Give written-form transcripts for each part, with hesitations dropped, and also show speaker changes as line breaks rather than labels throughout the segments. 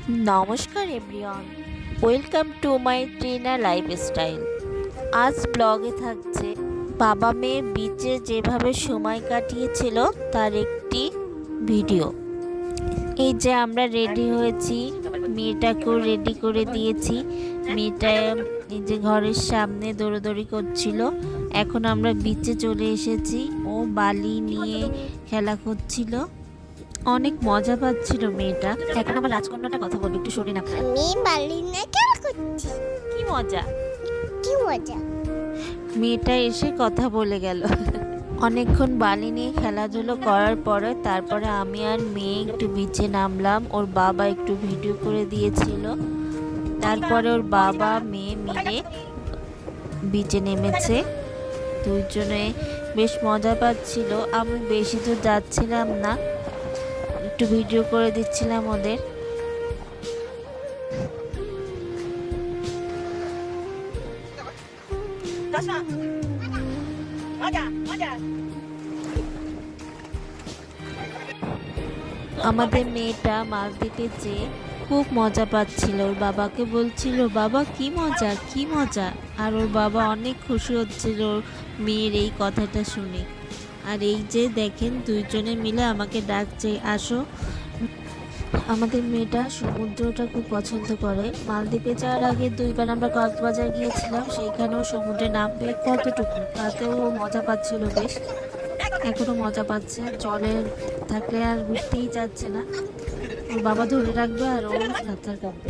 নমস্কার everyone, welcome to my Trina lifestyle. আজ ব্লগে থাকছে বাবা মেয়ে বিচে যেভাবে সময় কাটিয়েছিল তার একটি ভিডিও। এই যে আমরা রেডি হয়েছি, মেয়েটাকেও রেডি করে দিয়েছি। মেয়েটা এই যে ঘরের সামনে দৌড়াদৌড়ি করছিল। এখন আমরা বিচে চলে এসেছি, ও বালি নিয়ে খেলা করছিল, অনেক মজা পাচ্ছিল মেয়েটা। এখন আমার রাজকন্যাটা কথা বলবে, একটু শুনি না।
আমি বালি না খেলা করছি।
কি মজা,
কি মজা।
মেয়েটা এসে কথা বলে গেল। অনেকক্ষণ বালি নিয়ে খেলাধুলো করার পরে তারপরে আমি আর মেয়ে একটু বিচে নামলাম। ওর বাবা একটু ভিডিও করে দিয়েছিল। তারপরে ওর বাবা মেয়ে মিলে বিচে নেমেছে। দুইজনে বেশ মজা পাচ্ছিল। আমি বেশি দূর যাচ্ছিলাম না, একটু ভিডিও করে দিচ্ছিলাম ওদের। আমাদের মেয়েটা মালদ্বীপে যেয়ে খুব মজা পাচ্ছিল, ওর বাবাকে বলছিল বাবা কি মজা কি মজা। আর ওর বাবা অনেক খুশি হচ্ছিল ওর মেয়ের এই কথাটা শুনে। আর এই যে দেখেন দুইজনে মিলে আমাকে ডাকছে, আসো। আমাদের মেয়েটা সমুদ্রটা খুব পছন্দ করে। মালদ্বীপে যাওয়ার আগে দুইবার আমরা কক্সবাজার গিয়েছিলাম, সেইখানেও সমুদ্রে নামবে কতটুকু, তাতেও মজা পাচ্ছিল বেশ। এখনো মজা পাচ্ছে, জলে থাকলে আর ঘুরতেই যাচ্ছে না। ওর বাবা ধরে রাখবে আর ও সাঁতার কাটবে।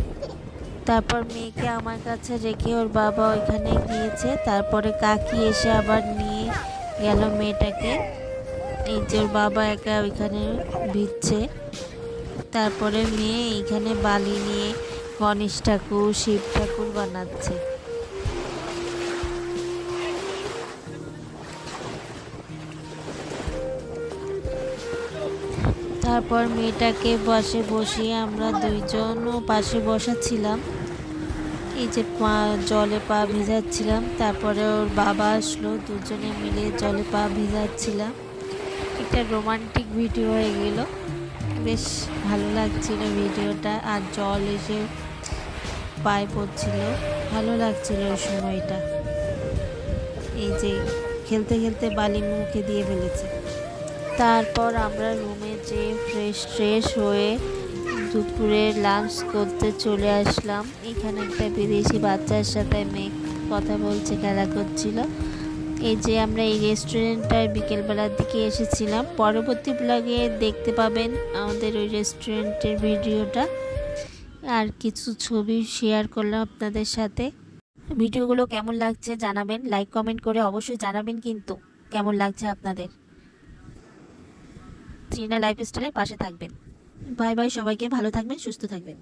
তারপর মেয়েকে আমার কাছে রেখে ওর বাবা ওইখানে গিয়েছে। তারপরে কাকি এসে আবার নিয়ে গেল মেয়েটাকে। এই যে ওর বাবা একা ওইখানে ভিজছে। তারপরে মেয়ে এইখানে বালি নিয়ে গণেশ ঠাকুর শিব ঠাকুর বানাচ্ছে। তারপর মেয়েটাকে পাশে বসিয়ে আমরা দুইজনও পাশে বসাচ্ছিলাম। এই যে জলে পা ভিজাচ্ছিলাম। তারপরে ওর বাবা আসলো, দুজনে মিলে জলে পা ভিজাচ্ছিলাম। একটা রোমান্টিক ভিডিও হয়ে গেল, বেশ ভালো লাগছিল ভিডিওটা। আর জল এসে পায়ে পড়ছিল, ভালো লাগছিল ওই সময়টা। এই যে খেলতে খেলতে বালি মুখে দিয়ে ফেলেছে। তারপর আমরা রুমে যেয়ে ফ্রেশ হয়ে দুপুরে লাঞ্চ করতে চলে আসলাম। এখানে একটা বিদেশি বাচ্চার সাথে মেয়ে কথা বলছে, খেলা করছিল। এই যে আমরা এই রেস্টুরেন্টটার বিকেলবেলার দিকে এসেছিলাম। পরবর্তী ব্লগে দেখতে পাবেন আমাদের ওই রেস্টুরেন্টের ভিডিওটা। আর কিছু ছবি শেয়ার করলাম আপনাদের সাথে। ভিডিওগুলো কেমন লাগছে জানাবেন, লাইক কমেন্ট করে অবশ্যই জানাবেন কিন্তু কেমন লাগছে আপনাদের। ট্রিনা লাইফস্টাইলের পাশে থাকবেন। বাই বাই, সবাইকে ভালো থাকবেন, সুস্থ থাকবেন।